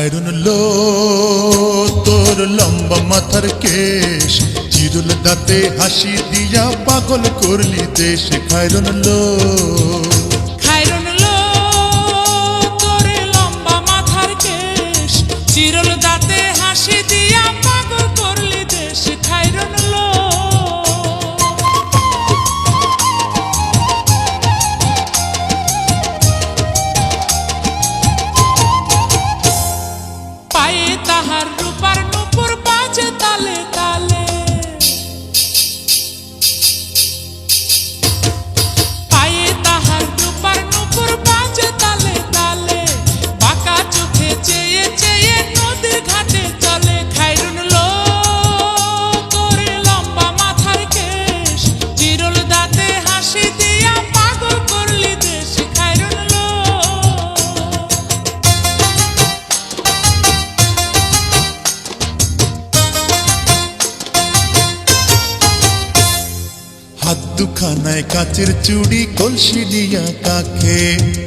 খায়রুন লো তোর লম্বা মাথার কেশ, চিরুল দাঁতে হাসি দিয়া পাগল করলি দেশ। খায়রুন লো খায়রুন লো তোর লম্বা মাথার কেশ, চিরল দাঁতে হাসি দিয়া পাগল করলি দেশ। খায়রুন লো পায়ে তাহার রূপার নূপুর বাজে তালে তালে, পায়ে তাহার রূপার নূপুর বাজে তালে তালে, বাঁকা চোখে চেয়ে চেয়ে নদীর ঘাটে চলে। খায়রুন লো তোর লম্বা মাথার কেশ, চিরল দাঁতে হাসি দিয়া পাগল করলি দেশ। খায়রুন লো হাত দুখানায় কাচের চুড়ি, কলসি দিয়া কাখে